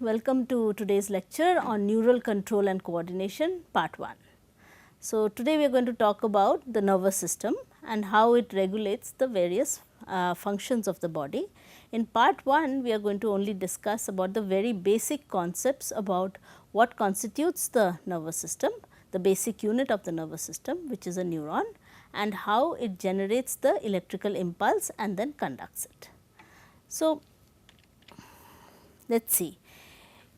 welcome to today's lecture on neural control and coordination part 1. So, today we are going to talk about the nervous system and how it regulates the various functions of the body. In part 1, we are going to only discuss about the very basic concepts about what constitutes the nervous system, the basic unit of the nervous system, which is a neuron, and how it generates the electrical impulse and then conducts it. So, let us see.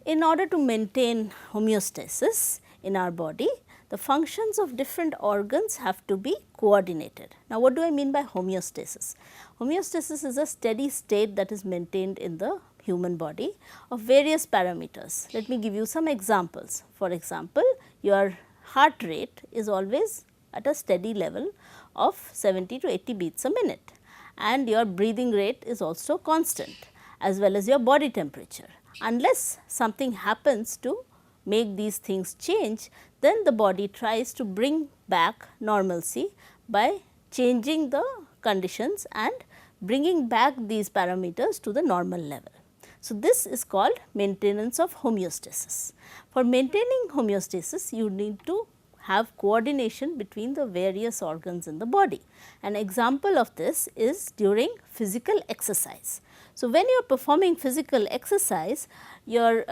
In order to maintain homeostasis in our body, the functions of different organs have to be coordinated. Now, what do I mean by homeostasis? Homeostasis is a steady state that is maintained in the human body of various parameters. Let me give you some examples. For example, your heart rate is always at a steady level of 70 to 80 beats a minute, and your breathing rate is also constant, as well as your body temperature. Unless something happens to make these things change, then the body tries to bring back normalcy by changing the conditions and bringing back these parameters to the normal level. So, this is called maintenance of homeostasis. For maintaining homeostasis, you need to have coordination between the various organs in the body. An example of this is during physical exercise. So, when you are performing physical exercise, your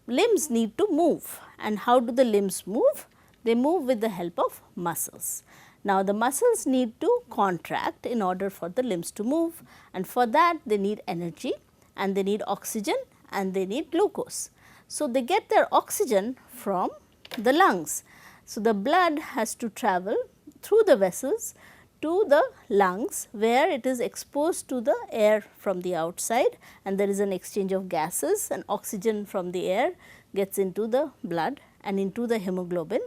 limbs need to move, and how do the limbs move? They move with the help of muscles. Now, the muscles need to contract in order for the limbs to move, and for that they need energy, and they need oxygen, and they need glucose. So, they get their oxygen from the lungs. So, the blood has to travel through the vessels to the lungs, where it is exposed to the air from the outside, and there is an exchange of gases, and oxygen from the air gets into the blood and into the hemoglobin,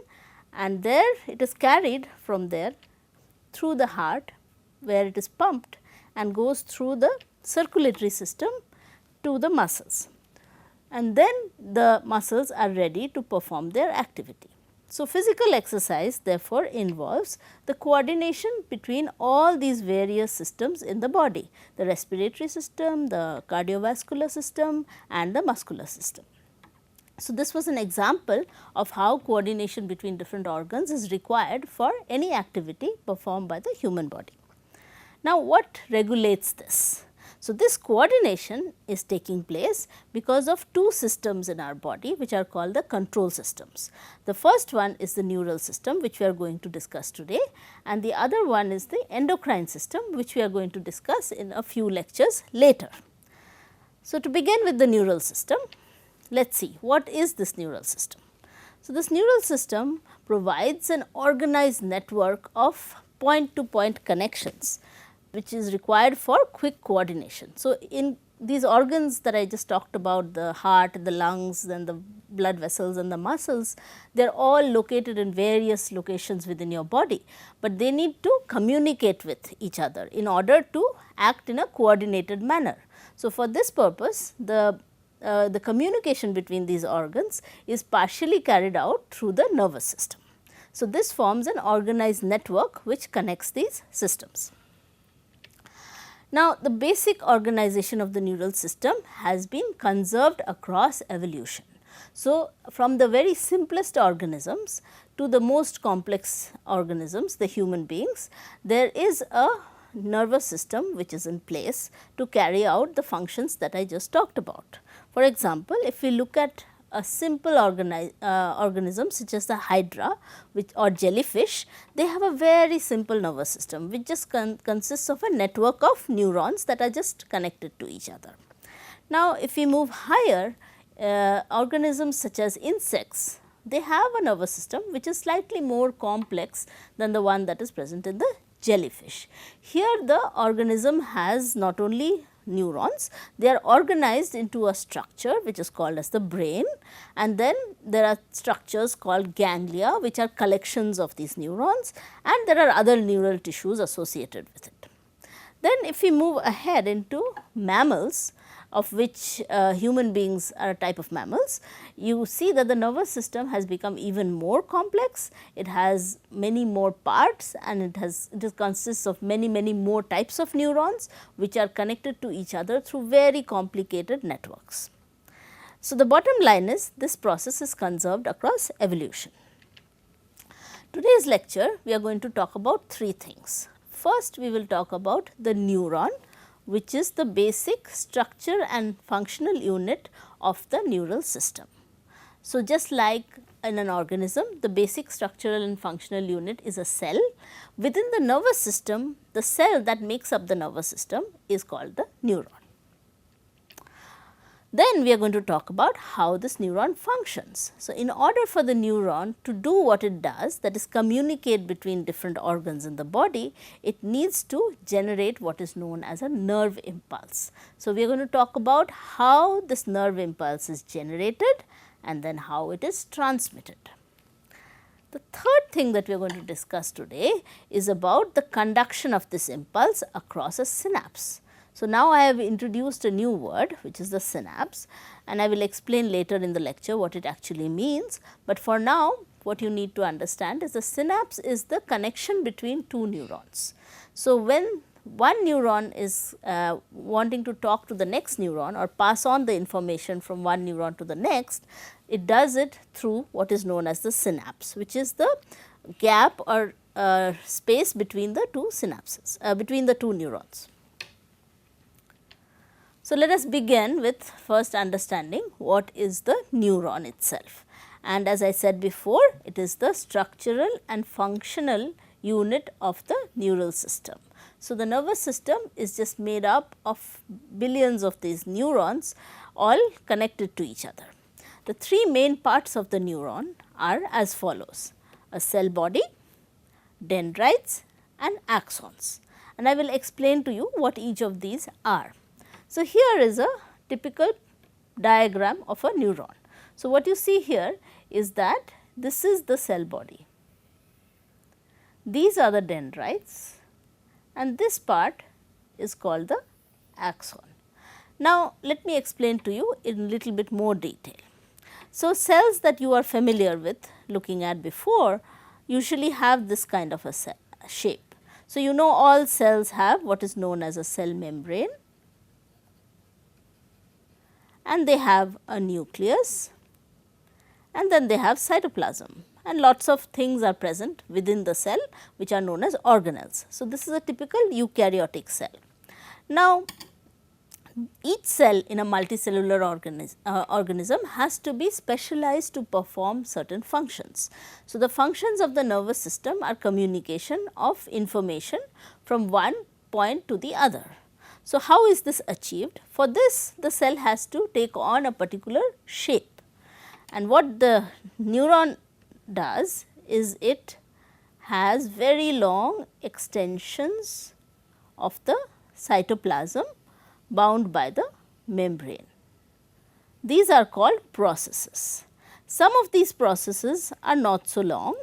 and there it is carried from there through the heart, where it is pumped and goes through the circulatory system to the muscles, and then the muscles are ready to perform their activity. So, physical exercise therefore involves the coordination between all these various systems in the body, the respiratory system, the cardiovascular system, and the muscular system. So, this was an example of how coordination between different organs is required for any activity performed by the human body. Now, what regulates this? So, this coordination is taking place because of two systems in our body, which are called the control systems. The first one is the neural system, which we are going to discuss today, and the other one is the endocrine system, which we are going to discuss in a few lectures later. So, to begin with the neural system, let us see what is this neural system. So, this neural system provides an organized network of point to point connections, which is required for quick coordination. So, in these organs that I just talked about, the heart, the lungs, then the blood vessels and the muscles, they are all located in various locations within your body, but they need to communicate with each other in order to act in a coordinated manner. So, for this purpose, the communication between these organs is partially carried out through the nervous system. So, this forms an organized network which connects these systems. Now, the basic organization of the neural system has been conserved across evolution. So, from the very simplest organisms to the most complex organisms, the human beings, there is a nervous system which is in place to carry out the functions that I just talked about. For example, if we look at a simple organism such as the hydra or jellyfish, they have a very simple nervous system which just consists of a network of neurons that are just connected to each other. Now, if we move higher, organisms such as insects, they have a nervous system which is slightly more complex than the one that is present in the jellyfish. Here the organism has not only neurons, they are organized into a structure which is called as the brain, and then there are structures called ganglia, which are collections of these neurons, and there are other neural tissues associated with it. Then if we move ahead into mammals, of which human beings are a type of mammals, you see that the nervous system has become even more complex. It has many more parts, and it consists of many more types of neurons which are connected to each other through very complicated networks. So, the bottom line is this process is conserved across evolution. Today's lecture we are going to talk about three things. First, we will talk about the neuron, which is the basic structure and functional unit of the neural system. So, just like in an organism, the basic structural and functional unit is a cell. Within the nervous system, the cell that makes up the nervous system is called the neuron. Then we are going to talk about how this neuron functions. So, in order for the neuron to do what it does, that is communicate between different organs in the body, it needs to generate what is known as a nerve impulse. So, we are going to talk about how this nerve impulse is generated and then how it is transmitted. The third thing that we are going to discuss today is about the conduction of this impulse across a synapse. So, now I have introduced a new word, which is the synapse, and I will explain later in the lecture what it actually means, but for now what you need to understand is the synapse is the connection between two neurons. So, when one neuron is wanting to talk to the next neuron or pass on the information from one neuron to the next, it does it through what is known as the synapse, which is the gap or space between the two synapses, between the two neurons. So, let us begin with first understanding what is the neuron itself, and as I said before, it is the structural and functional unit of the neural system. So, the nervous system is just made up of billions of these neurons all connected to each other. The three main parts of the neuron are as follows: a cell body, dendrites and axons, and I will explain to you what each of these are. So, here is a typical diagram of a neuron. So, what you see here is that this is the cell body, these are the dendrites and this part is called the axon. Now, let me explain to you in little bit more detail. So, cells that you are familiar with looking at before usually have this kind of a shape. So, you know all cells have what is known as a cell membrane, and they have a nucleus, and then they have cytoplasm, and lots of things are present within the cell which are known as organelles. So, this is a typical eukaryotic cell. Now, each cell in a multicellular organism has to be specialized to perform certain functions. So, the functions of the nervous system are communication of information from one point to the other. So, how is this achieved? For this, the cell has to take on a particular shape, and what the neuron does is it has very long extensions of the cytoplasm bound by the membrane. These are called processes. Some of these processes are not so long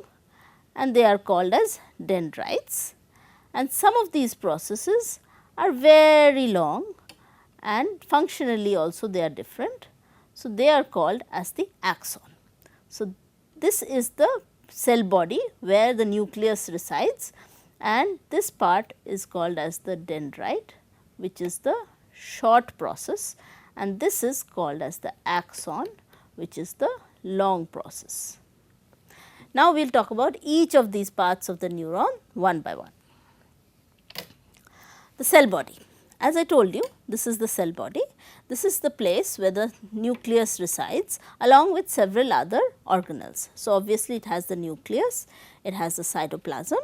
and they are called as dendrites, and some of these processes are very long and functionally also they are different. So, they are called as the axon. So, this is the cell body where the nucleus resides, and this part is called as the dendrite, which is the short process, and this is called as the axon, which is the long process. Now, we will talk about each of these parts of the neuron one by one. The cell body. As I told you, this is the cell body. This is the place where the nucleus resides along with several other organelles. So, obviously, it has the nucleus, it has the cytoplasm,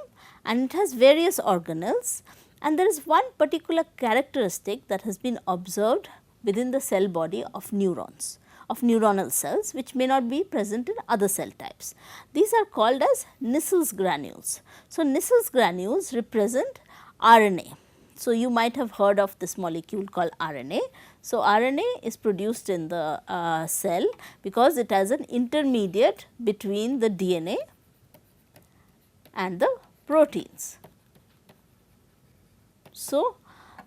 and it has various organelles, and there is one particular characteristic that has been observed within the cell body of neurons, of neuronal cells, which may not be present in other cell types. These are called as Nissel's granules. So, Nissel's granules represent RNA. So, you might have heard of this molecule called RNA. So, RNA is produced in the cell because it has an intermediate between the DNA and the proteins. So,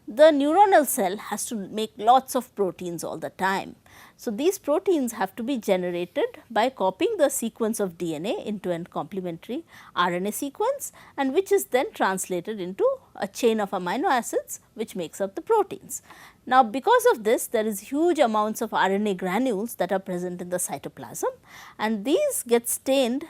the neuronal cell has to make lots of proteins all the time. So, these proteins have to be generated by copying the sequence of DNA into a complementary RNA sequence, and which is then translated into a chain of amino acids which makes up the proteins. Now, because of this there is huge amounts of RNA granules that are present in the cytoplasm, and these get stained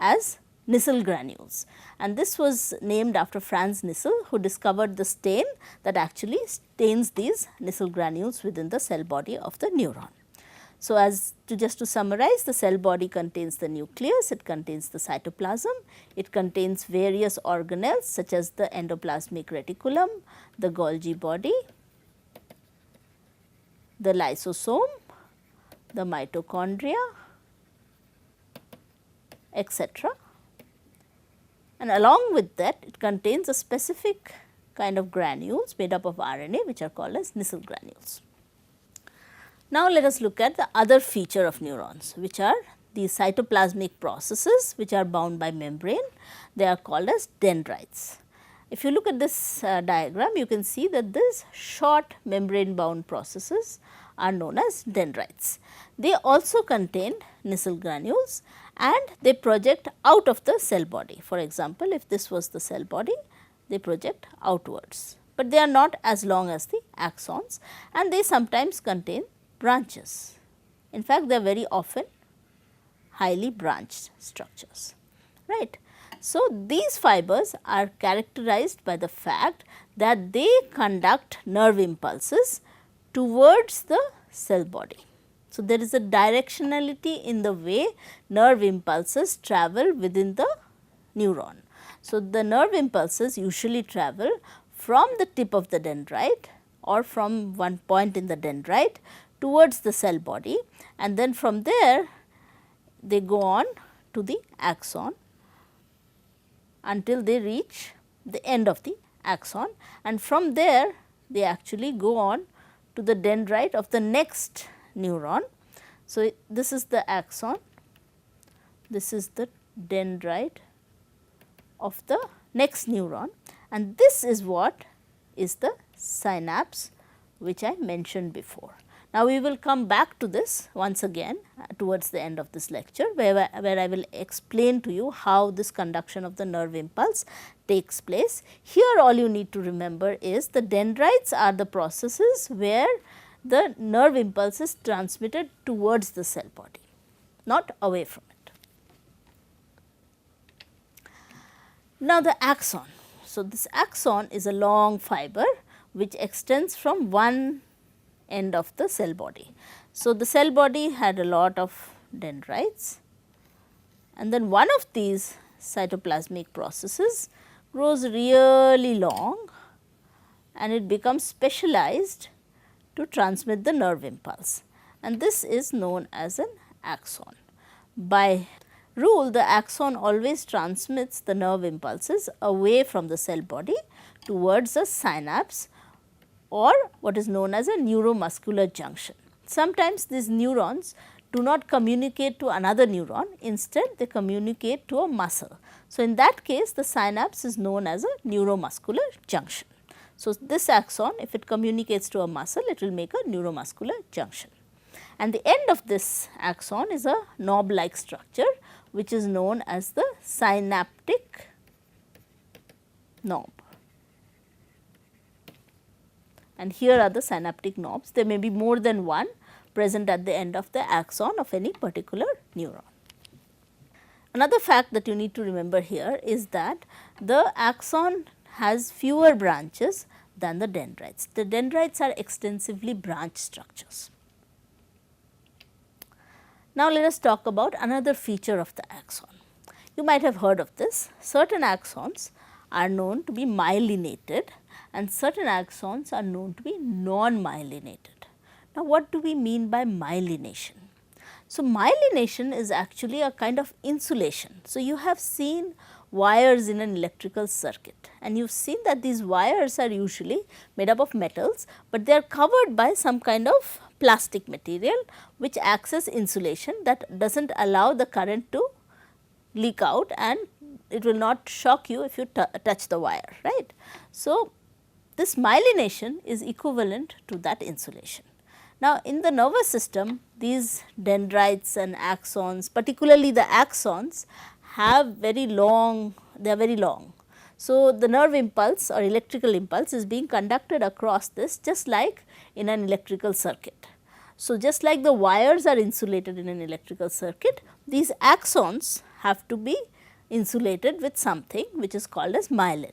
as Nissl granules, and this was named after Franz Nissl, who discovered the stain that actually stains these Nissl granules within the cell body of the neuron. So, just to summarize, the cell body contains the nucleus, it contains the cytoplasm, it contains various organelles such as the endoplasmic reticulum, the Golgi body, the lysosome, the mitochondria, etc. And along with that, it contains a specific kind of granules made up of RNA, which are called as Nissl granules. Now, let us look at the other feature of neurons, which are these cytoplasmic processes which are bound by membrane. They are called as dendrites. If you look at this diagram, you can see that these short membrane bound processes are known as dendrites. They also contain Nissl granules and they project out of the cell body. For example, if this was the cell body, they project outwards, but they are not as long as the axons, and they sometimes contain branches. In fact, they are very often highly branched structures, right. So, these fibers are characterized by the fact that they conduct nerve impulses towards the cell body. So, there is a directionality in the way nerve impulses travel within the neuron. So, the nerve impulses usually travel from the tip of the dendrite or from one point in the dendrite towards the cell body, and then from there they go on to the axon until they reach the end of the axon, and from there they actually go on to the dendrite of the next neuron. So, this is the axon, this is the dendrite of the next neuron, and this is what is the synapse which I mentioned before. Now, we will come back to this once again towards the end of this lecture, where I will explain to you how this conduction of the nerve impulse takes place. Here all you need to remember is the dendrites are the processes where the nerve impulse is transmitted towards the cell body, not away from it. Now, the axon. So, this axon is a long fiber which extends from one end of the cell body. So, the cell body had a lot of dendrites, and then one of these cytoplasmic processes grows really long and it becomes specialized to transmit the nerve impulse, and this is known as an axon. By rule, the axon always transmits the nerve impulses away from the cell body towards a synapse or what is known as a neuromuscular junction. Sometimes these neurons do not communicate to another neuron, instead they communicate to a muscle. So, in that case the synapse is known as a neuromuscular junction. So, this axon, if it communicates to a muscle, it will make a neuromuscular junction, and the end of this axon is a knob like structure which is known as the synaptic knob. And here are the synaptic knobs. There may be more than one present at the end of the axon of any particular neuron. Another fact that you need to remember here is that the axon has fewer branches than the dendrites. The dendrites are extensively branched structures. Now, let us talk about another feature of the axon. You might have heard of this. Certain axons are known to be myelinated and certain axons are known to be non-myelinated. Now, what do we mean by myelination? So, myelination is actually a kind of insulation. So, you have seen wires in an electrical circuit, and you have seen that these wires are usually made up of metals, but they are covered by some kind of plastic material which acts as insulation that does not allow the current to leak out, and it will not shock you if you touch the wire, right. So, this myelination is equivalent to that insulation. Now, in the nervous system, these dendrites and axons, particularly the axons, have very long, they are very long. So, the nerve impulse or electrical impulse is being conducted across this just like in an electrical circuit. So, just like the wires are insulated in an electrical circuit, these axons have to be insulated with something which is called as myelin.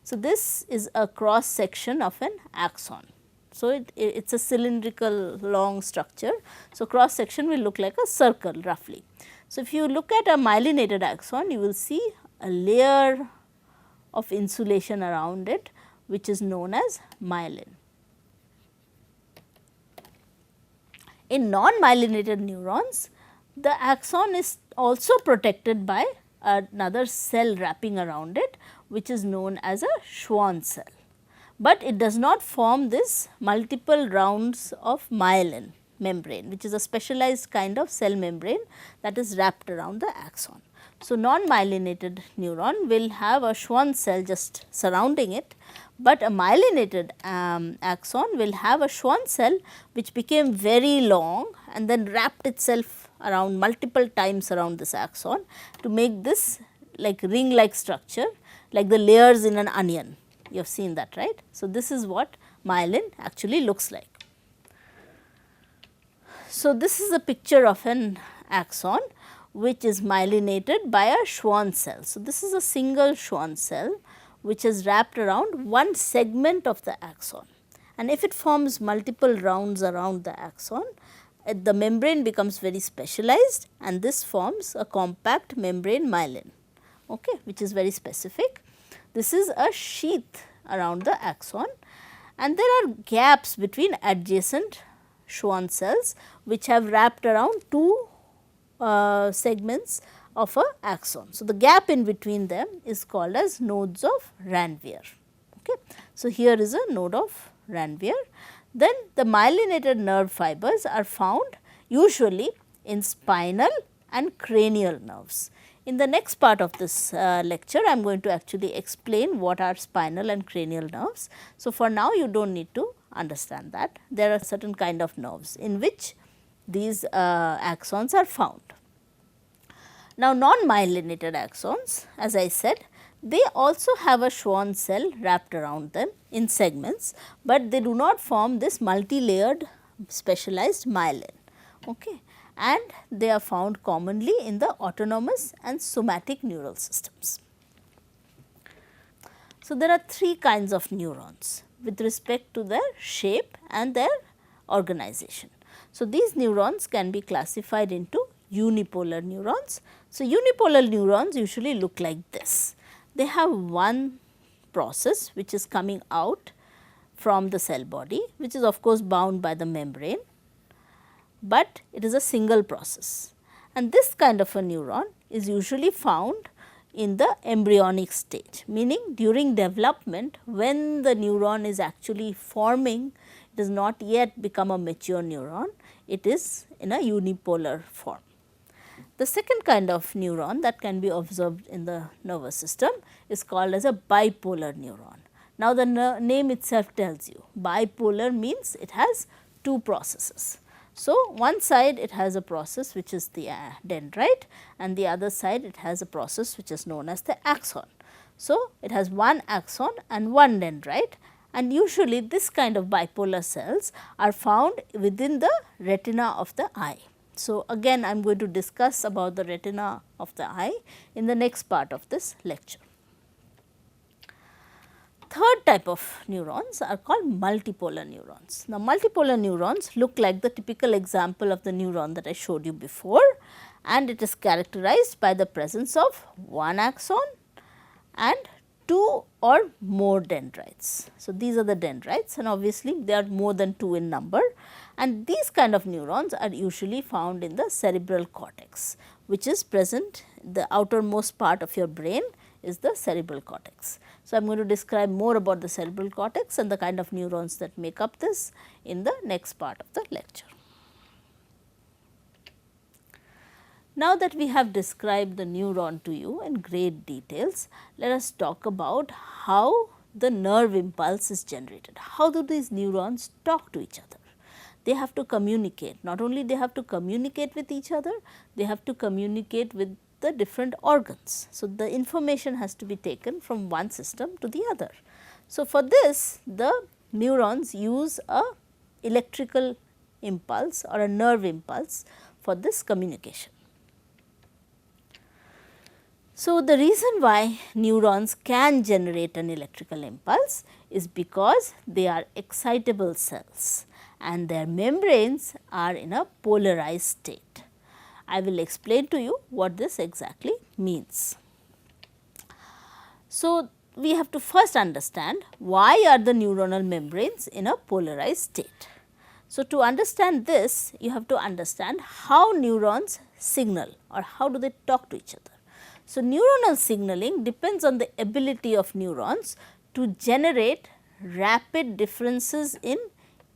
So, this is a cross section of an axon. So, it is a cylindrical long structure. So, cross section will look like a circle roughly. So, if you look at a myelinated axon, you will see a layer of insulation around it, which is known as myelin. In non-myelinated neurons, the axon is also protected by another cell wrapping around it, which is known as a Schwann cell, but it does not form this multiple rounds of myelin membrane, which is a specialized kind of cell membrane that is wrapped around the axon. So, non-myelinated neuron will have a Schwann cell just surrounding it, but a myelinated axon will have a Schwann cell which became very long and then wrapped itself around multiple times around this axon to make this like ring like structure, like the layers in an onion. You have seen that, right. So, this is what myelin actually looks like. So, this is a picture of an axon which is myelinated by a Schwann cell. So, this is a single Schwann cell which is wrapped around one segment of the axon, and if it forms multiple rounds around the axon, the membrane becomes very specialized and this forms a compact membrane myelin, okay, which is very specific. This is a sheath around the axon and there are gaps between adjacent Schwann cells which have wrapped around two segments of a axon. So, the gap in between them is called as nodes of Ranvier. Okay. So, here is a node of Ranvier. Then the myelinated nerve fibers are found usually in spinal and cranial nerves. In the next part of this lecture, I am going to actually explain what are spinal and cranial nerves. So, for now you do not need to understand that. There are certain kind of nerves in which these axons are found. Now, non-myelinated axons, as I said, they also have a Schwann cell wrapped around them in segments, but they do not form this multi-layered specialized myelin, okay, and they are found commonly in the autonomous and somatic neural systems. So, there are three kinds of neurons with respect to their shape and their organization. So, these neurons can be classified into unipolar neurons. So, unipolar neurons usually look like this. They have one process which is coming out from the cell body, which is of course bound by the membrane, but it is a single process. And this kind of a neuron is usually found in the embryonic stage, meaning during development when the neuron is actually forming, it does not yet become a mature neuron, it is in a unipolar form. The second kind of neuron that can be observed in the nervous system is called as a bipolar neuron. Now, the name itself tells you bipolar means it has two processes. So, one side it has a process which is the dendrite and the other side it has a process which is known as the axon. So, it has one axon and one dendrite, and usually this kind of bipolar cells are found within the retina of the eye. So, again I am going to discuss about the retina of the eye in the next part of this lecture. Third type of neurons are called multipolar neurons. Now, multipolar neurons look like the typical example of the neuron that I showed you before, and it is characterized by the presence of one axon and two or more dendrites. So, these are the dendrites and obviously they are more than two in number, and these kind of neurons are usually found in the cerebral cortex, which is present, the outermost part of your brain is the cerebral cortex. So, I am going to describe more about the cerebral cortex and the kind of neurons that make up this in the next part of the lecture. Now that we have described the neuron to you in great details, let us talk about how the nerve impulse is generated. How do these neurons talk to each other? They have to communicate. Not only they have to communicate with each other, they have to communicate with the different organs. So, the information has to be taken from one system to the other. So, for this the neurons use a electrical impulse or a nerve impulse for this communication. So, the reason why neurons can generate an electrical impulse is because they are excitable cells and their membranes are in a polarized state. I will explain to you what this exactly means. So, we have to first understand why are the neuronal membranes in a polarized state. So, to understand this, you have to understand how neurons signal or how do they talk to each other. So, neuronal signaling depends on the ability of neurons to generate rapid differences in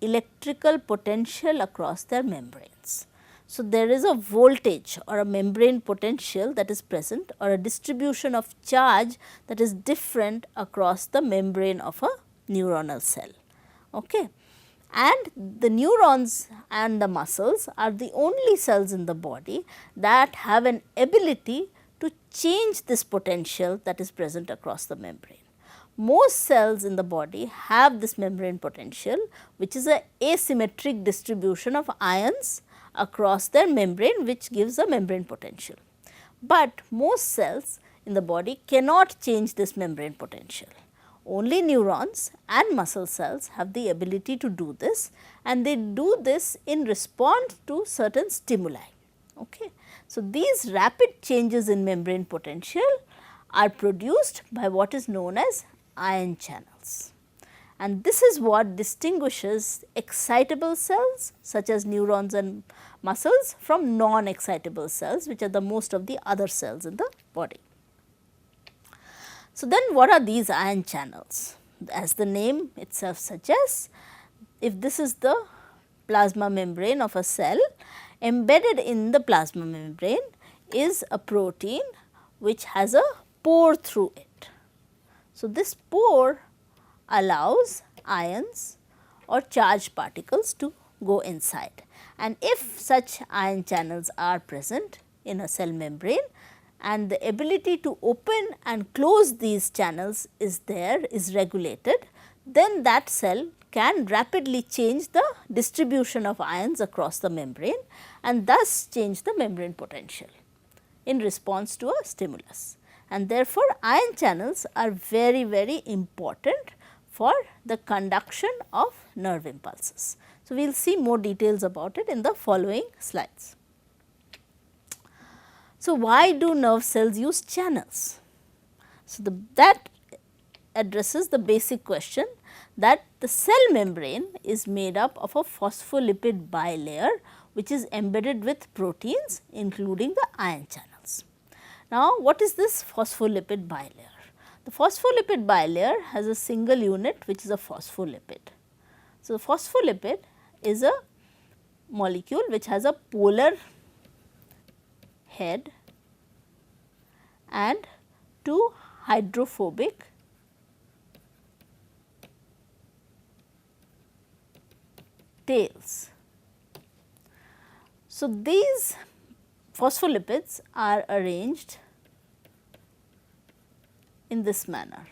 electrical potential across their membranes. So, there is a voltage or a membrane potential that is present or a distribution of charge that is different across the membrane of a neuronal cell. Okay. And the neurons and the muscles are the only cells in the body that have an ability to change this potential that is present across the membrane. Most cells in the body have this membrane potential, which is an asymmetric distribution of ions across their membrane, which gives a membrane potential. But most cells in the body cannot change this membrane potential. Only neurons and muscle cells have the ability to do this, and they do this in response to certain stimuli. Okay. So, these rapid changes in membrane potential are produced by what is known as ion channels, and this is what distinguishes excitable cells such as neurons and muscles from non-excitable cells, which are the most of the other cells in the body. So, then what are these ion channels? As the name itself suggests, if this is the plasma membrane of a cell, embedded in the plasma membrane is a protein which has a pore through it. So, this pore allows ions or charged particles to go inside, and if such ion channels are present in a cell membrane and the ability to open and close these channels is regulated, then that cell can rapidly change the distribution of ions across the membrane and thus change the membrane potential in response to a stimulus. And therefore, ion channels are very important for the conduction of nerve impulses. So, we will see more details about it in the following slides. So, why do nerve cells use channels? So, that addresses the basic question that the cell membrane is made up of a phospholipid bilayer which is embedded with proteins including the ion channels. Now, what is this phospholipid bilayer? The phospholipid bilayer has a single unit which is a phospholipid. So, phospholipid is a molecule which has a polar head and two hydrophobic tails. So, these phospholipids are arranged in this manner,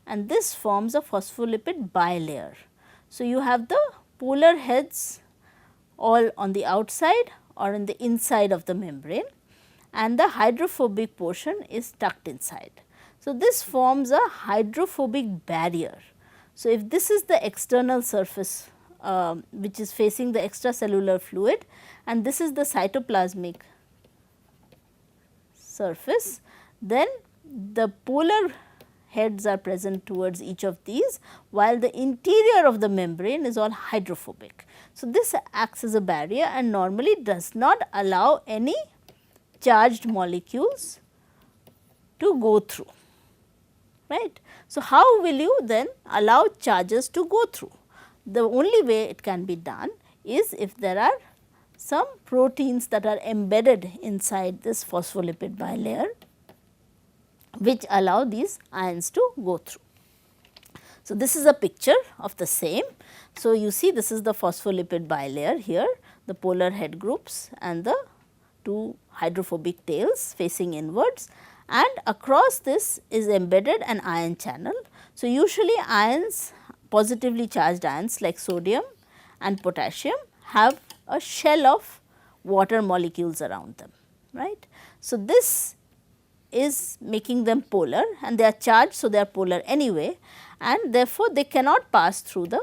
and this forms a phospholipid bilayer. So, you have the polar heads all on the outside or in the inside of the membrane, and the hydrophobic portion is tucked inside. So, this forms a hydrophobic barrier. So, if this is the external surface which is facing the extracellular fluid and this is the cytoplasmic surface, then the polar heads are present towards each of these, while the interior of the membrane is all hydrophobic. So, this acts as a barrier and normally does not allow any charged molecules to go through, right. So, how will you then allow charges to go through? The only way it can be done is if there are some proteins that are embedded inside this phospholipid bilayer which allow these ions to go through. So, this is a picture of the same. So, you see this is the phospholipid bilayer here. the polar head groups and the two hydrophobic tails facing inwards, and across this is embedded an ion channel. So, usually ions, positively charged ions like sodium and potassium have a shell of water molecules around them, right. So, this is making them polar and they are charged. So, they are polar anyway, and therefore, they cannot pass through the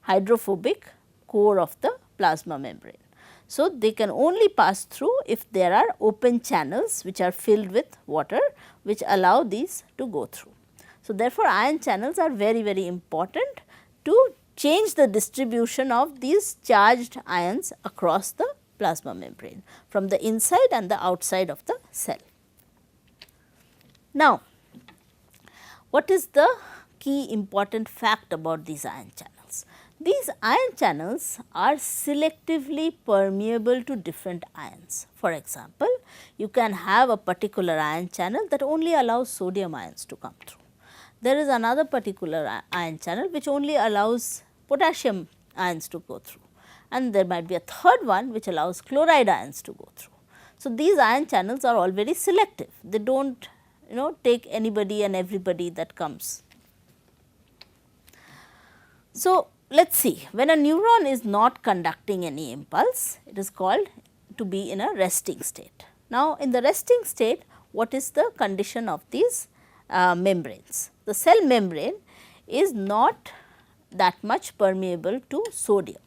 hydrophobic core of the plasma membrane. So, they can only pass through if there are open channels which are filled with water, which allow these to go through. So, therefore, ion channels are very, very important to change the distribution of these charged ions across the plasma membrane from the inside and the outside of the cell. Now, what is the key important fact about these ion channels? These ion channels are selectively permeable to different ions. For example, you can have a particular ion channel that only allows sodium ions to come through. There is another particular ion channel which only allows potassium ions to go through, and there might be a third one which allows chloride ions to go through. So, these ion channels are all very selective. They do not take anybody and everybody that comes. So, let us see, when a neuron is not conducting any impulse, it is called to be in a resting state. Now, in the resting state, what is the condition of these membranes? The cell membrane is not that much permeable to sodium.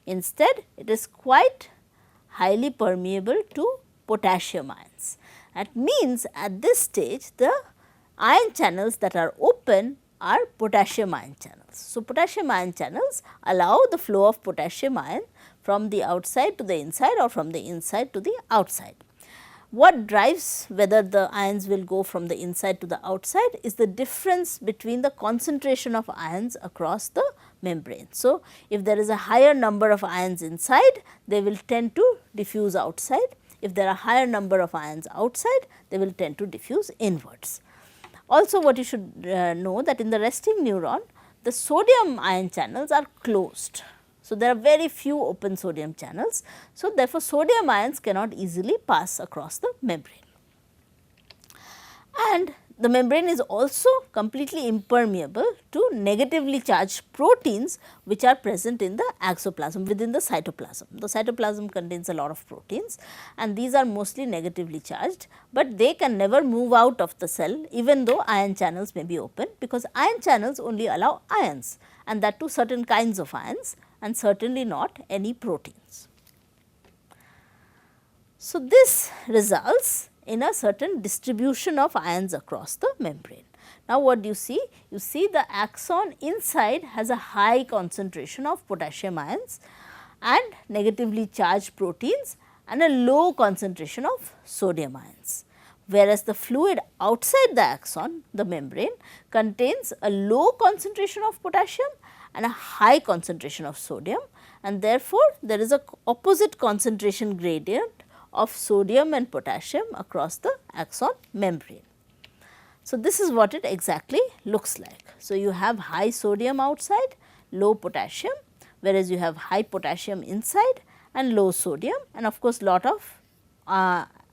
Instead, it is quite highly permeable to potassium ions. That means, at this stage the ion channels that are open are potassium ion channels. So, potassium ion channels allow the flow of potassium ion from the outside to the inside or from the inside to the outside. What drives whether the ions will go from the inside to the outside is the difference between the concentration of ions across the membrane. So, if there is a higher number of ions inside, they will tend to diffuse outside. If there are higher number of ions outside, they will tend to diffuse inwards. Also, what you should know that in the resting neuron, the sodium ion channels are closed. So, there are very few open sodium channels. So, therefore, sodium ions cannot easily pass across the membrane. And the membrane is also completely impermeable to negatively charged proteins which are present in the axoplasm within the cytoplasm. The cytoplasm contains a lot of proteins and these are mostly negatively charged, but they can never move out of the cell even though ion channels may be open, because ion channels only allow ions, and that too certain kinds of ions and certainly not any proteins. So, this results in a certain distribution of ions across the membrane. Now, what do you see? You see the axon inside has a high concentration of potassium ions and negatively charged proteins and a low concentration of sodium ions, whereas the fluid outside the axon, the membrane, contains a low concentration of potassium and a high concentration of sodium, and therefore, there is a opposite concentration gradient of sodium and potassium across the axon membrane. So, this is what it exactly looks like. So, you have high sodium outside, low potassium, whereas you have high potassium inside and low sodium, and of course, lot of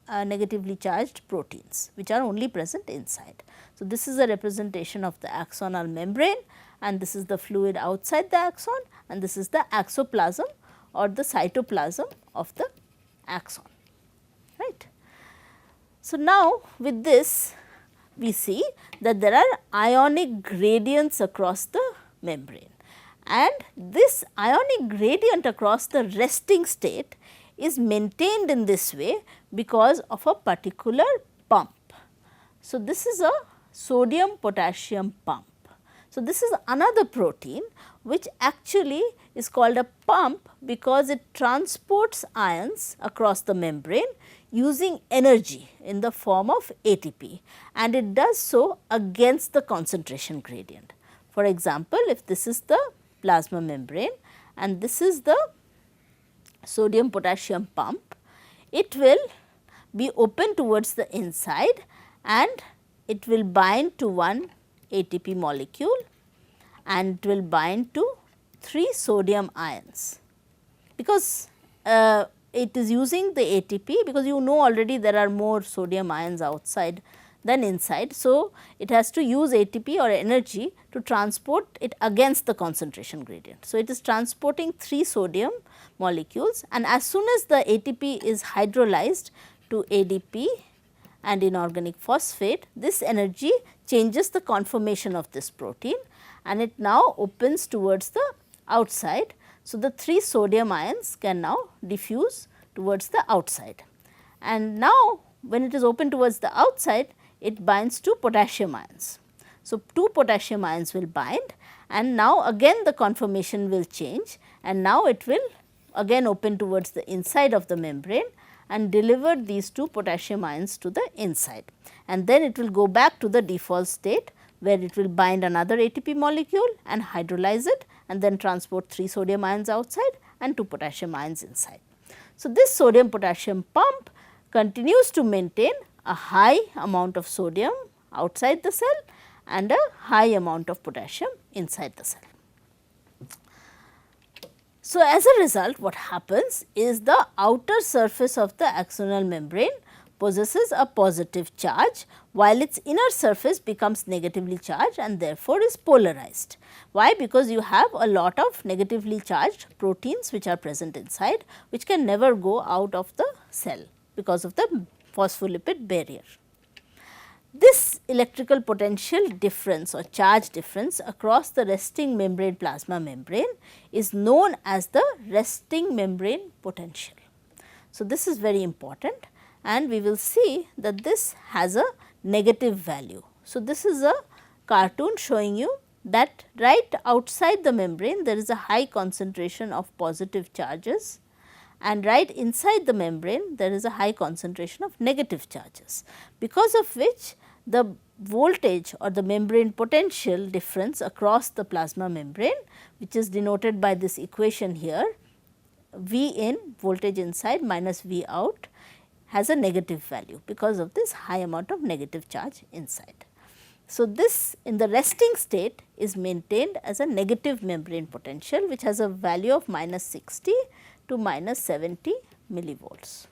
negatively charged proteins which are only present inside. So, this is a representation of the axonal membrane, and this is the fluid outside the axon, and this is the axoplasm or the cytoplasm of the axon. Right. So, now with this we see that there are ionic gradients across the membrane, and this ionic gradient across the resting state is maintained in this way because of a particular pump. So, this is a sodium potassium pump. So, this is another protein which actually is called a pump because it transports ions across the membrane using energy in the form of ATP, and it does so against the concentration gradient. For example, if this is the plasma membrane and this is the sodium potassium pump, it will be open towards the inside and it will bind to one ATP molecule and it will bind to 3 sodium ions. because it is using the ATP, because you know already there are more sodium ions outside than inside. So, it has to use ATP or energy to transport it against the concentration gradient. So, it is transporting 3 sodium molecules, and as soon as the ATP is hydrolyzed to ADP and inorganic phosphate, this energy changes the conformation of this protein and it now opens towards the outside. So, the 3 sodium ions can now diffuse towards the outside, and now when it is open towards the outside, it binds to potassium ions. So, 2 potassium ions will bind, and now again the conformation will change, and now it will again open towards the inside of the membrane and deliver these 2 potassium ions to the inside, and then it will go back to the default state where it will bind another ATP molecule and hydrolyze it and then transport 3 sodium ions outside and 2 potassium ions inside. So, this sodium potassium pump continues to maintain a high amount of sodium outside the cell and a high amount of potassium inside the cell. So, as a result, what happens is the outer surface of the axonal membrane possesses a positive charge, while its inner surface becomes negatively charged and therefore is polarized. Why? Because you have a lot of negatively charged proteins which are present inside, which can never go out of the cell because of the phospholipid barrier. This electrical potential difference or charge difference across the resting membrane plasma membrane is known as the resting membrane potential. So, this is very important, and we will see that this has a negative value. So, this is a cartoon showing you that right outside the membrane there is a high concentration of positive charges, and right inside the membrane there is a high concentration of negative charges, because of which the voltage or the membrane potential difference across the plasma membrane, which is denoted by this equation here, V in voltage inside minus V out, has a negative value because of this high amount of negative charge inside. So, this in the resting state is maintained as a negative membrane potential, which has a value of minus 60 to minus 70 millivolts.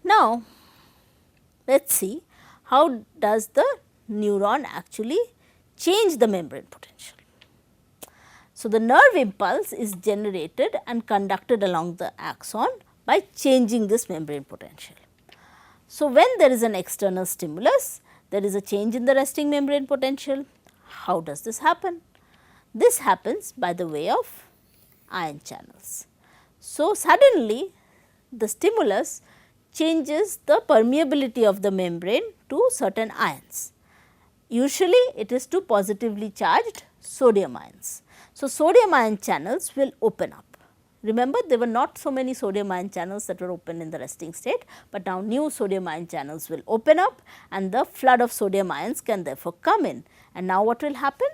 Now, let us see how does the neuron actually change the membrane potential. So, the nerve impulse is generated and conducted along the axon by changing this membrane potential. So, when there is an external stimulus, there is a change in the resting membrane potential. How does this happen? This happens by the way of ion channels. So, suddenly the stimulus changes the permeability of the membrane to certain ions. Usually it is to positively charged sodium ions. So, sodium ion channels will open up. Remember, there were not so many sodium ion channels that were open in the resting state, but now new sodium ion channels will open up and the flood of sodium ions can therefore come in. And now what will happen?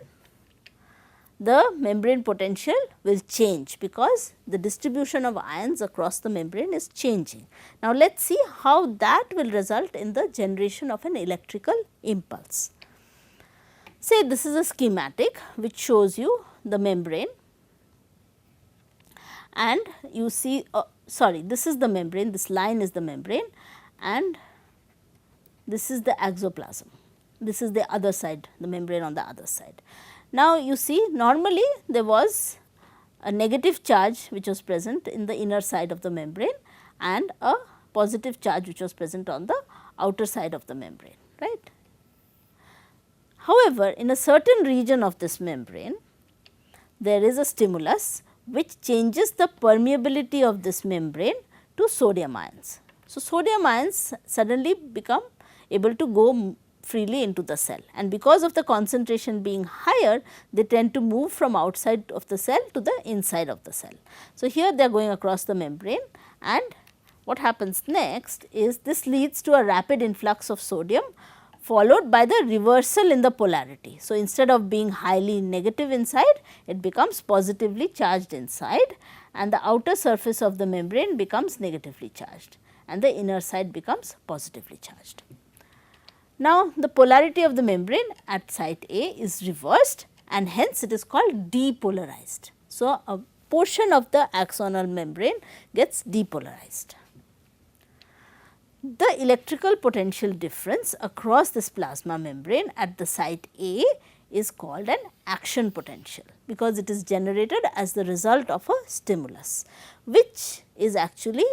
The membrane potential will change because the distribution of ions across the membrane is changing. Now, let us see how that will result in the generation of an electrical impulse. Say this is a schematic which shows you the membrane, and you see this is the membrane, this line is the membrane, and this is the axoplasm, this is the other side, the membrane on the other side. Now, you see normally there was a negative charge which was present in the inner side of the membrane and a positive charge which was present on the outer side of the membrane, right. However, in a certain region of this membrane, there is a stimulus which changes the permeability of this membrane to sodium ions. So, sodium ions suddenly become able to go freely into the cell, and because of the concentration being higher, they tend to move from outside of the cell to the inside of the cell. So, here they are going across the membrane, and what happens next is this leads to a rapid influx of sodium followed by the reversal in the polarity. So, instead of being highly negative inside, it becomes positively charged inside, and the outer surface of the membrane becomes negatively charged and the inner side becomes positively charged. Now, the polarity of the membrane at site A is reversed and hence it is called depolarized. So, a portion of the axonal membrane gets depolarized. The electrical potential difference across this plasma membrane at the site A is called an action potential, because it is generated as the result of a stimulus, which is actually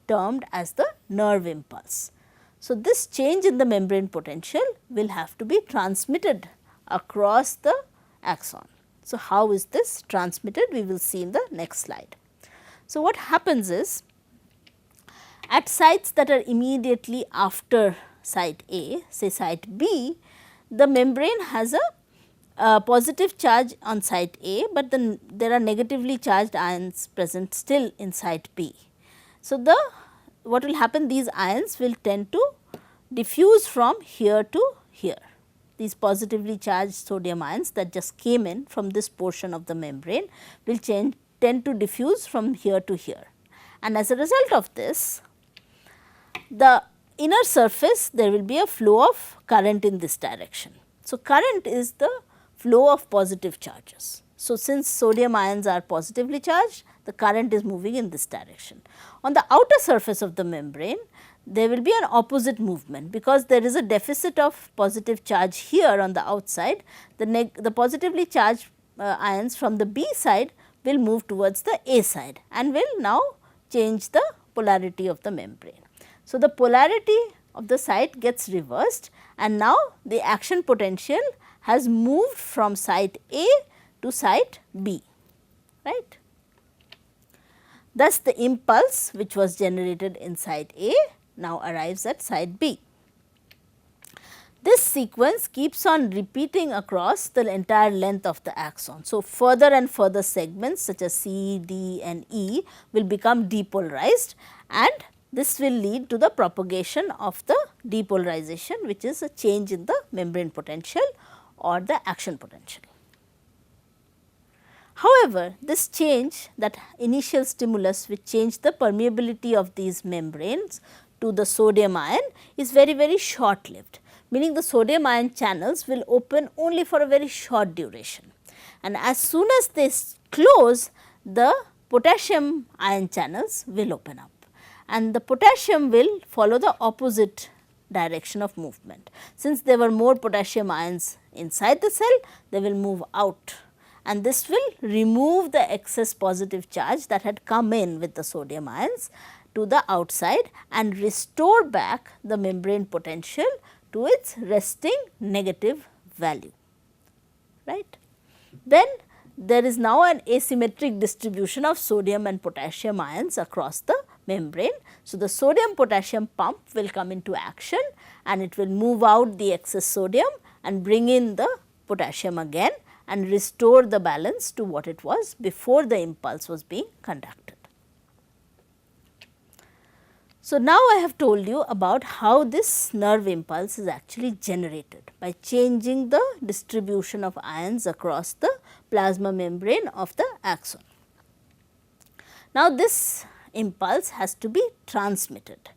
termed as the nerve impulse. So, this change in the membrane potential will have to be transmitted across the axon. So, how is this transmitted? We will see in the next slide. So, what happens is, at sites that are immediately after site A, say site B, the membrane has a positive charge on site A, but then there are negatively charged ions present still in site B. So, what will happen, these ions will tend to diffuse from here to here. These positively charged sodium ions that just came in from this portion of the membrane will tend to diffuse from here to here. And as a result of this, the inner surface, there will be a flow of current in this direction. So, current is the flow of positive charges. So, since sodium ions are positively charged, the current is moving in this direction. On the outer surface of the membrane, there will be an opposite movement, because there is a deficit of positive charge here on the outside. The positively charged ions from the B side will move towards the A side and will now change the polarity of the membrane. So, the polarity of the site gets reversed, and now the action potential has moved from site A to site B, right. Thus, the impulse which was generated in site A now arrives at site B. This sequence keeps on repeating across the entire length of the axon. So, further and further segments such as C, D and E will become depolarized, and this will lead to the propagation of the depolarization, which is a change in the membrane potential or the action potential. However, this change, that initial stimulus which changed the permeability of these membranes to the sodium ion, is very short lived, meaning the sodium ion channels will open only for a very short duration, and as soon as they close, the potassium ion channels will open up, and the potassium will follow the opposite direction of movement. Since there were more potassium ions inside the cell, they will move out, and this will remove the excess positive charge that had come in with the sodium ions to the outside and restore back the membrane potential to its resting negative value, right. Then there is now an asymmetric distribution of sodium and potassium ions across the membrane. So, the sodium potassium pump will come into action, and it will move out the excess sodium and bring in the potassium again and restore the balance to what it was before the impulse was being conducted. So, now I have told you about how this nerve impulse is actually generated by changing the distribution of ions across the plasma membrane of the axon. Now, this impulse has to be transmitted.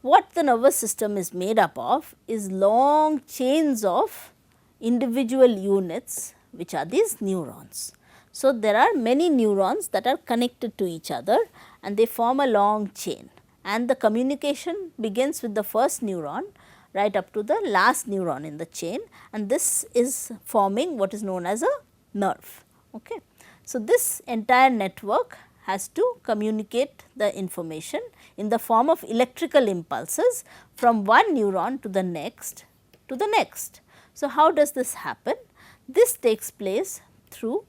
What the nervous system is made up of is long chains of individual units, which are these neurons. So, there are many neurons that are connected to each other, and they form a long chain, and the communication begins with the first neuron right up to the last neuron in the chain, and this is forming what is known as a nerve. Okay. So, this entire network has to communicate the information in the form of electrical impulses from one neuron to the next to the next. So, how does this happen? This takes place through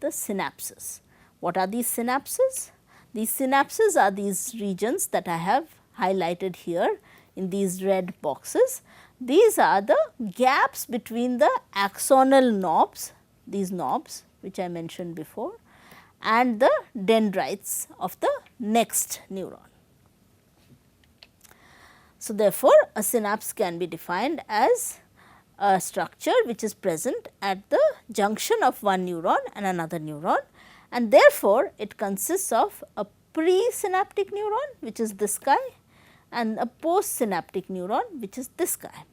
the synapses. What are these synapses? These synapses are these regions that I have highlighted here in these red boxes. These are the gaps between the axonal knobs, these knobs which I mentioned before, and the dendrites of the next neuron. So, therefore, a synapse can be defined as a structure which is present at the junction of one neuron and another neuron, and therefore, it consists of a presynaptic neuron, which is this guy, and a postsynaptic neuron, which is this guy,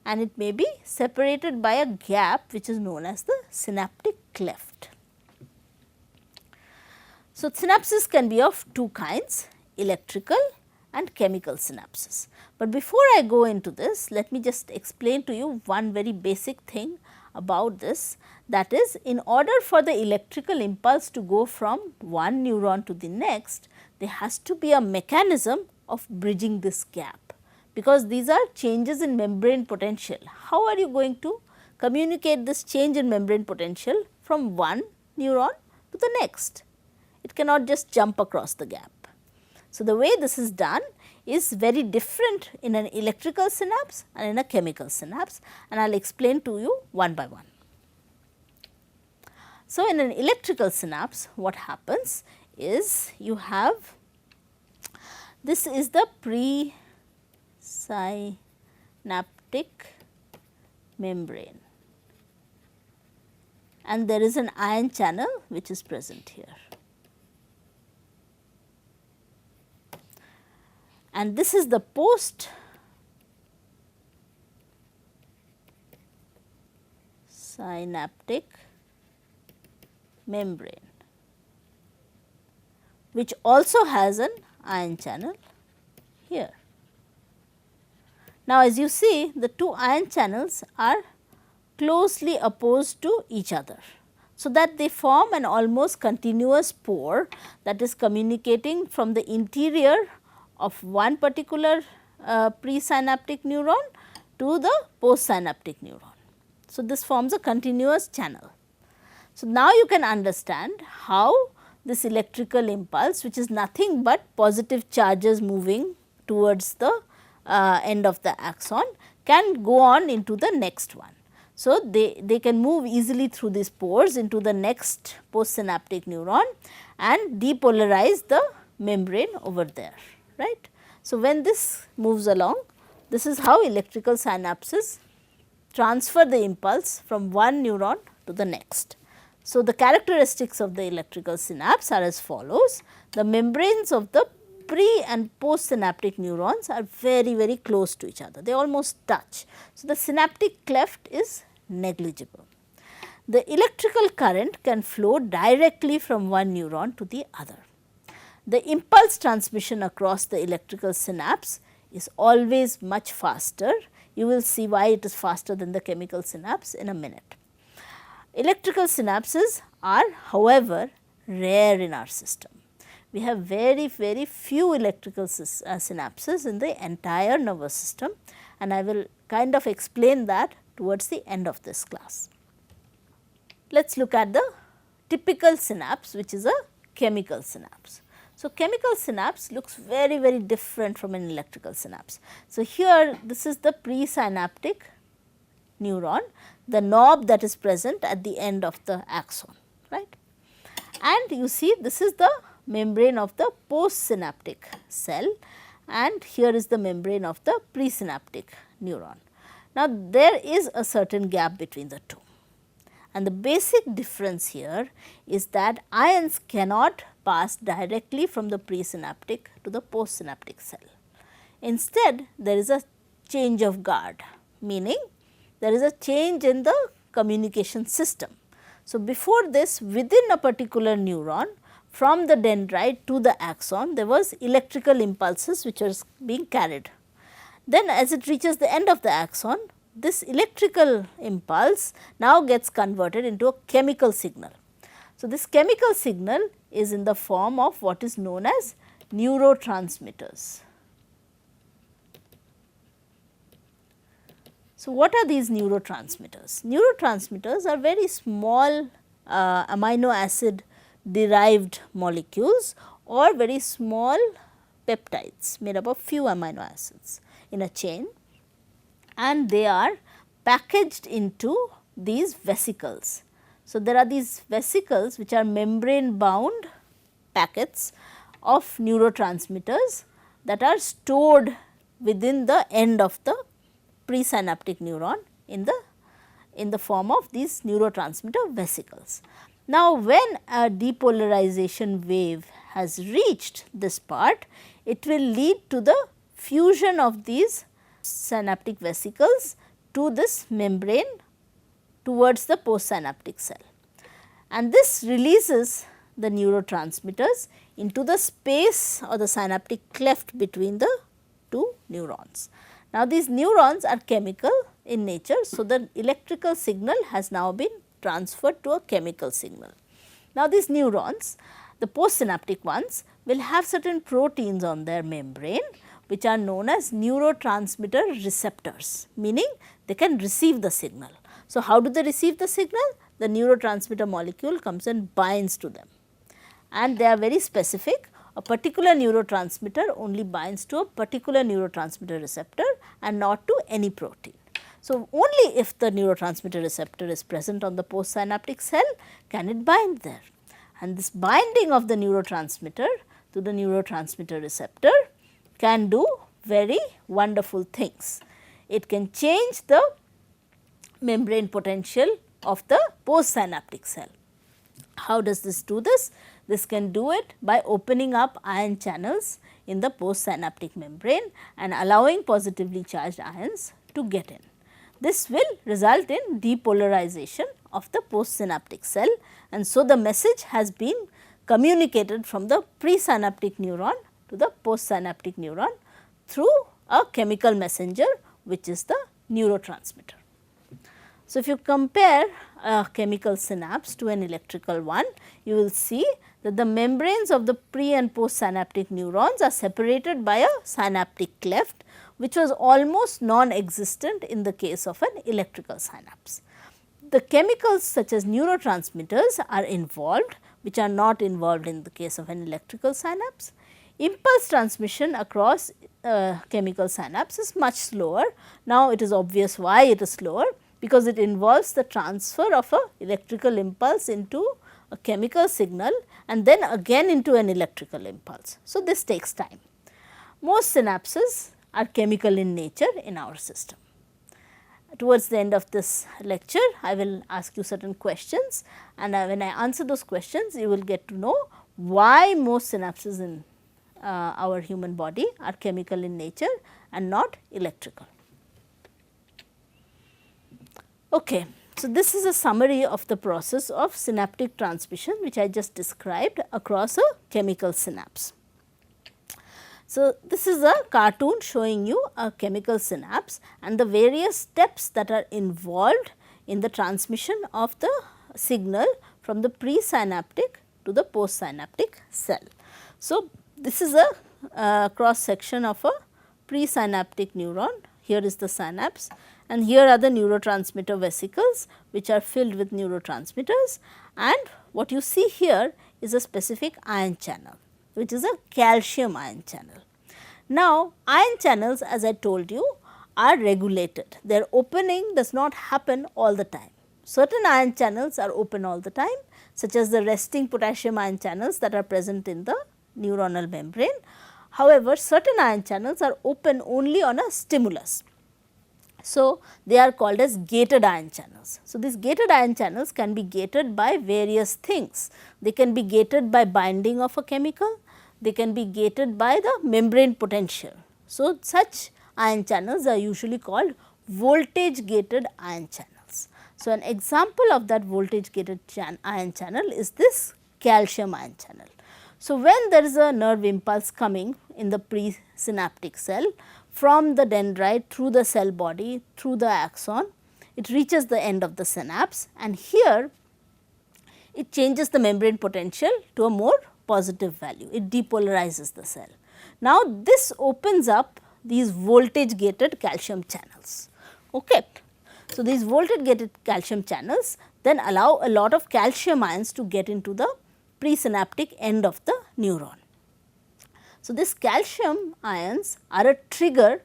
and it may be separated by a gap which is known as the synaptic cleft. So, synapses can be of two kinds, electrical and chemical synapses. But before I go into this, let me just explain to you one very basic thing about this, that is, in order for the electrical impulse to go from one neuron to the next, there has to be a mechanism of bridging this gap, because these are changes in membrane potential. How are you going to communicate this change in membrane potential from one neuron to the next? It cannot just jump across the gap. So, the way this is done is very different in an electrical synapse and in a chemical synapse, and I will explain to you one by one. So, in an electrical synapse, what happens is you have, this is the presynaptic membrane, and there is an ion channel which is present here. And this is the post synaptic membrane, which also has an ion channel here. Now, as you see, the two ion channels are closely opposed to each other, so that they form an almost continuous pore that is communicating from the interior of one particular presynaptic neuron to the postsynaptic neuron. So, this forms a continuous channel. So, now you can understand how this electrical impulse, which is nothing but positive charges moving towards the end of the axon, can go on into the next one. So, they can move easily through these pores into the next postsynaptic neuron and depolarize the membrane over there, right. So, when this moves along, this is how electrical synapses transfer the impulse from one neuron to the next. So, the characteristics of the electrical synapse are as follows. The membranes of the pre and postsynaptic neurons are very close to each other, they almost touch. So, the synaptic cleft is negligible. The electrical current can flow directly from one neuron to the other. The impulse transmission across the electrical synapse is always much faster. You will see why it is faster than the chemical synapse in a minute. Electrical synapses are, however, rare in our system. We have very few electrical synapses in the entire nervous system, and I will kind of explain that towards the end of this class. Let us look at the typical synapse, which is a chemical synapse. So, chemical synapse looks very different from an electrical synapse. So, here this is the presynaptic neuron, the knob that is present at the end of the axon, right. And you see this is the membrane of the postsynaptic cell, and here is the membrane of the presynaptic neuron. Now, there is a certain gap between the two, and the basic difference here is that ions cannot pass directly from the presynaptic to the postsynaptic cell. Instead, there is a change of guard, meaning there is a change in the communication system. So, before this, within a particular neuron, from the dendrite to the axon, there was electrical impulses which was being carried. Then as it reaches the end of the axon, this electrical impulse now gets converted into a chemical signal. So, this chemical signal is in the form of what is known as neurotransmitters. So, what are these neurotransmitters? Neurotransmitters are very small amino acid derived molecules or very small peptides made up of few amino acids in a chain, and they are packaged into these vesicles. So, there are these vesicles which are membrane bound packets of neurotransmitters that are stored within the end of the presynaptic neuron in the form of these neurotransmitter vesicles. Now, when a depolarization wave has reached this part, it will lead to the fusion of these synaptic vesicles to this membrane towards the postsynaptic cell, and this releases the neurotransmitters into the space or the synaptic cleft between the two neurons. Now, these neurons are chemical in nature. So, the electrical signal has now been transferred to a chemical signal. Now, these neurons, the postsynaptic ones, will have certain proteins on their membrane which are known as neurotransmitter receptors, meaning they can receive the signal. So, how do they receive the signal? The neurotransmitter molecule comes and binds to them, and they are very specific. A particular neurotransmitter only binds to a particular neurotransmitter receptor and not to any protein. So, only if the neurotransmitter receptor is present on the postsynaptic cell can it bind there, and this binding of the neurotransmitter to the neurotransmitter receptor can do very wonderful things. It can change the membrane potential of the postsynaptic cell. How does this do this? This can do it by opening up ion channels in the postsynaptic membrane and allowing positively charged ions to get in. This will result in depolarization of the postsynaptic cell, and so the message has been communicated from the presynaptic neuron to the postsynaptic neuron through a chemical messenger, which is the neurotransmitter. So, if you compare a chemical synapse to an electrical one, you will see that the membranes of the pre and postsynaptic neurons are separated by a synaptic cleft, which was almost non-existent in the case of an electrical synapse. The chemicals such as neurotransmitters are involved, which are not involved in the case of an electrical synapse. Impulse transmission across chemical synapse is much slower. Now, it is obvious why it is slower, because it involves the transfer of a electrical impulse into a chemical signal and then again into an electrical impulse. So, this takes time. Most synapses are chemical in nature in our system. Towards the end of this lecture, I will ask you certain questions, and when I answer those questions, you will get to know why most synapses in our human body are chemical in nature and not electrical. Okay. So, this is a summary of the process of synaptic transmission which I just described across a chemical synapse. So, this is a cartoon showing you a chemical synapse and the various steps that are involved in the transmission of the signal from the presynaptic to the postsynaptic cell. So, this is a cross section of a presynaptic neuron. Here is the synapse, and here are the neurotransmitter vesicles which are filled with neurotransmitters, and what you see here is a specific ion channel, which is a calcium ion channel. Now, ion channels, as I told you, are regulated. Their opening does not happen all the time. Certain ion channels are open all the time, such as the resting potassium ion channels that are present in the neuronal membrane. However, certain ion channels are open only on a stimulus. So, they are called as gated ion channels. So, these gated ion channels can be gated by various things. They can be gated by binding of a chemical, they can be gated by the membrane potential. So, such ion channels are usually called voltage gated ion channels. So, an example of that voltage gated ion channel is this calcium ion channel. So, when there is a nerve impulse coming in the presynaptic cell from the dendrite through the cell body through the axon, it reaches the end of the synapse, and here it changes the membrane potential to a more positive value, it depolarizes the cell. Now, this opens up these voltage gated calcium channels. Okay. So, these voltage gated calcium channels then allow a lot of calcium ions to get into the presynaptic end of the neuron. So, these calcium ions are a trigger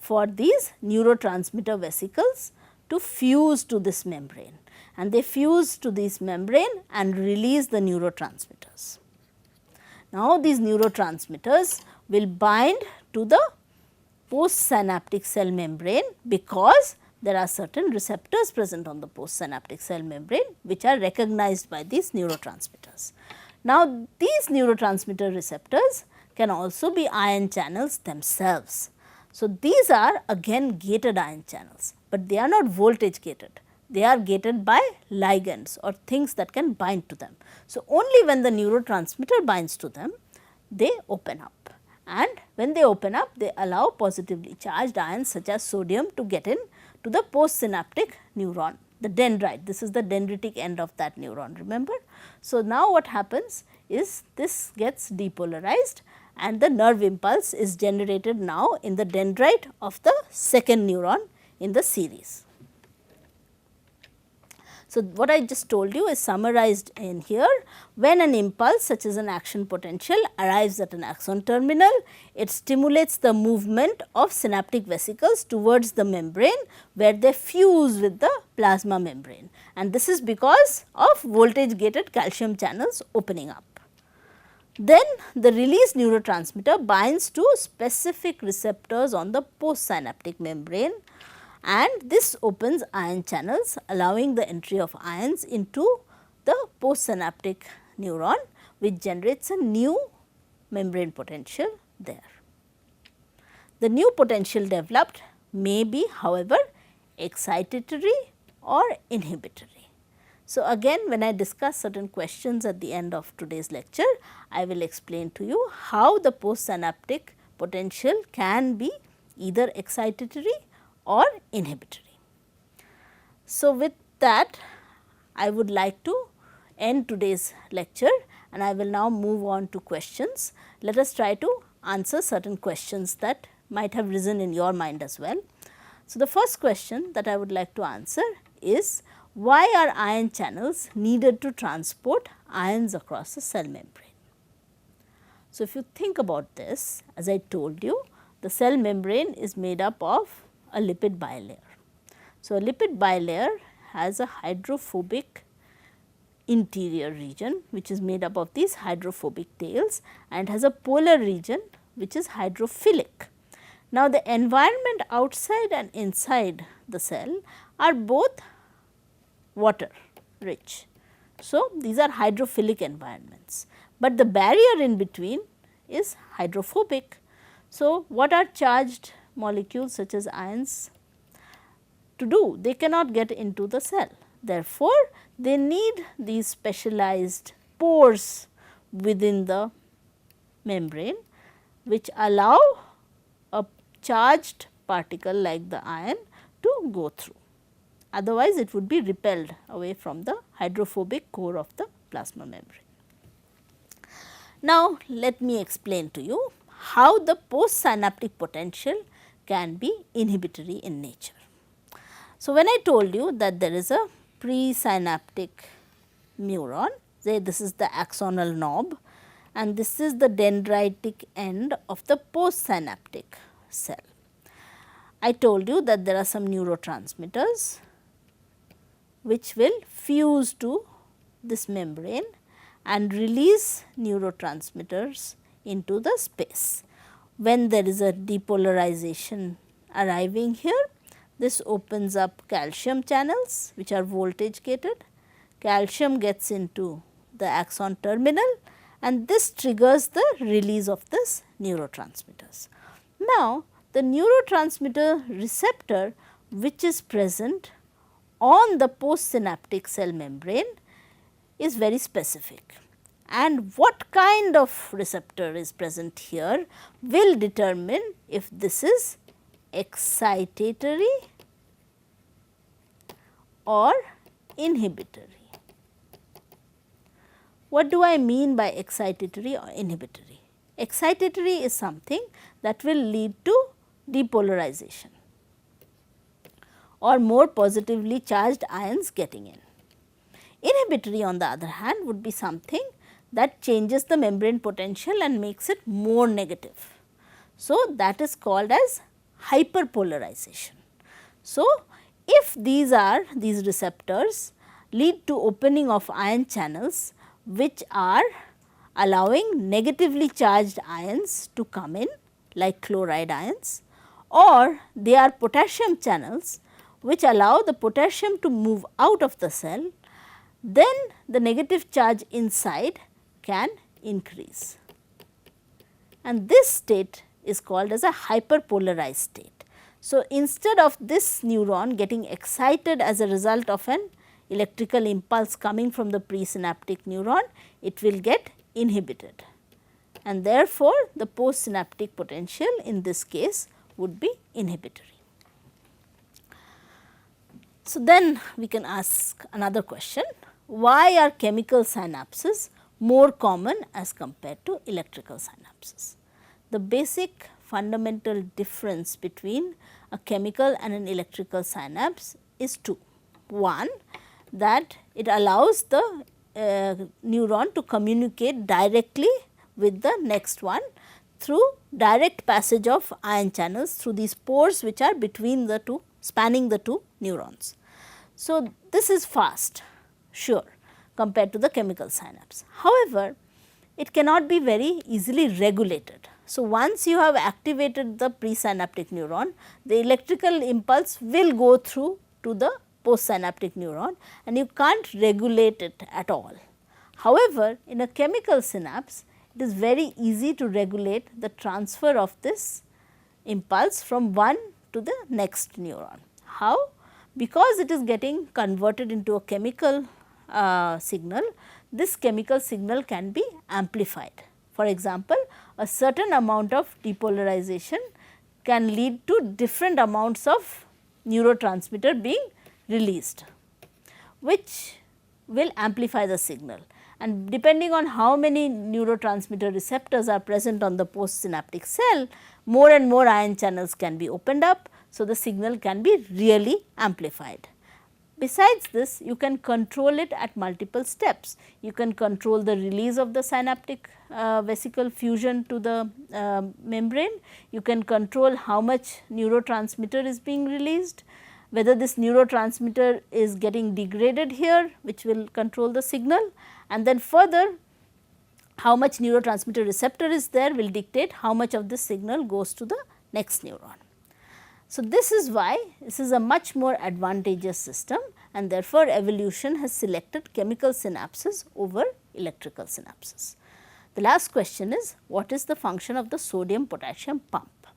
for these neurotransmitter vesicles to fuse to this membrane, and they fuse to this membrane and release the neurotransmitters. Now, these neurotransmitters will bind to the postsynaptic cell membrane because there are certain receptors present on the postsynaptic cell membrane which are recognized by these neurotransmitters. Now, these neurotransmitter receptors can also be ion channels themselves. So, these are again gated ion channels, but they are not voltage gated. they are gated by ligands or things that can bind to them. So, only when the neurotransmitter binds to them, they open up, and when they open up, they allow positively charged ions such as sodium to get in to the postsynaptic neuron, the dendrite. This is the dendritic end of that neuron, remember. So, now what happens is this gets depolarized and the nerve impulse is generated now in the dendrite of the second neuron in the series. So, what I just told you is summarized in here. When an impulse such as an action potential arrives at an axon terminal, it stimulates the movement of synaptic vesicles towards the membrane where they fuse with the plasma membrane, and this is because of voltage gated calcium channels opening up. Then the released neurotransmitter binds to specific receptors on the postsynaptic membrane, and this opens ion channels, allowing the entry of ions into the postsynaptic neuron, which generates a new membrane potential there. The new potential developed may be, however, excitatory or inhibitory. So, again when I discuss certain questions at the end of today's lecture, I will explain to you how the postsynaptic potential can be either excitatory or inhibitory. So, with that I would like to end today's lecture, and I will now move on to questions. Let us try to answer certain questions that might have risen in your mind as well. So, the first question that I would like to answer is, why are ion channels needed to transport ions across the cell membrane? So, if you think about this, as I told you, the cell membrane is made up of a lipid bilayer. So, a lipid bilayer has a hydrophobic interior region which is made up of these hydrophobic tails and has a polar region which is hydrophilic. Now, the environment outside and inside the cell are both water rich. So, these are hydrophilic environments, but the barrier in between is hydrophobic. So, what are charged molecules such as ions to do? They cannot get into the cell. Therefore, they need these specialized pores within the membrane which allow a charged particle like the ion to go through. Otherwise, it would be repelled away from the hydrophobic core of the plasma membrane. Now, let me explain to you how the postsynaptic potential can be inhibitory in nature. So, when I told you that there is a presynaptic neuron, say this is the axonal knob and this is the dendritic end of the postsynaptic cell. I told you that there are some neurotransmitters which will fuse to this membrane and release neurotransmitters into the space. When there is a depolarization arriving here, this opens up calcium channels which are voltage gated. Calcium gets into the axon terminal and this triggers the release of this neurotransmitters. Now, the neurotransmitter receptor which is present on the postsynaptic cell membrane is very specific, and what kind of receptor is present here will determine if this is excitatory or inhibitory. What do I mean by excitatory or inhibitory? Excitatory is something that will lead to depolarization or more positively charged ions getting in. Inhibitory on the other hand would be something that changes the membrane potential and makes it more negative. So, that is called as hyperpolarization. So, if these receptors lead to opening of ion channels which are allowing negatively charged ions to come in like chloride ions, or they are potassium channels which allow the potassium to move out of the cell, then the negative charge inside can increase, and this state is called as a hyperpolarized state. So, instead of this neuron getting excited as a result of an electrical impulse coming from the presynaptic neuron, it will get inhibited, and therefore, the postsynaptic potential in this case would be inhibitory. So, then we can ask another question: why are chemical synapses more common as compared to electrical synapses? The basic fundamental difference between a chemical and an electrical synapse is two. One, that it allows the neuron to communicate directly with the next one through direct passage of ion channels through these pores which are between the two, spanning the two neurons. So, this is fast, sure, compared to the chemical synapse. However, it cannot be very easily regulated. So, once you have activated the presynaptic neuron, the electrical impulse will go through to the postsynaptic neuron and you can't regulate it at all. However, in a chemical synapse, it is very easy to regulate the transfer of this impulse from one to the next neuron. How? Because it is getting converted into a chemical signal, this chemical signal can be amplified. For example, a certain amount of depolarization can lead to different amounts of neurotransmitter being released, which will amplify the signal. And depending on how many neurotransmitter receptors are present on the postsynaptic cell, more and more ion channels can be opened up. So, the signal can be really amplified. Besides this, you can control it at multiple steps. You can control the release of the synaptic vesicle fusion to the membrane. You can control how much neurotransmitter is being released, whether this neurotransmitter is getting degraded here, which will control the signal, and then further how much neurotransmitter receptor is there will dictate how much of this signal goes to the next neuron. So, this is why this is a much more advantageous system, and therefore, evolution has selected chemical synapses over electrical synapses. The last question is, what is the function of the sodium potassium pump?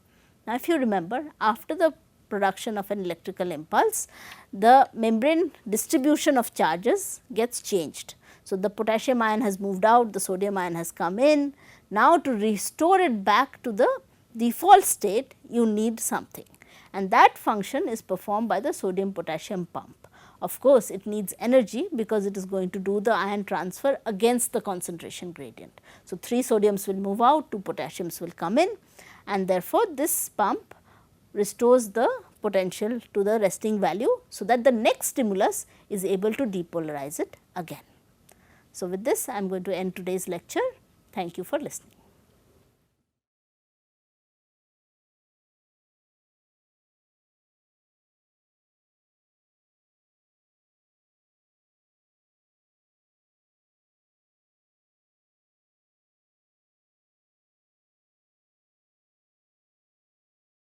Now, if you remember, after the production of an electrical impulse, the membrane distribution of charges gets changed. So, the potassium ion has moved out, the sodium ion has come in. Now, to restore it back to the default state, you need something, and that function is performed by the sodium potassium pump. Of course, it needs energy because it is going to do the ion transfer against the concentration gradient. So, 3 sodiums will move out, 2 potassiums will come in, and therefore, this pump restores the potential to the resting value, so that the next stimulus is able to depolarize it again. So, with this I am going to end today's lecture. Thank you for listening.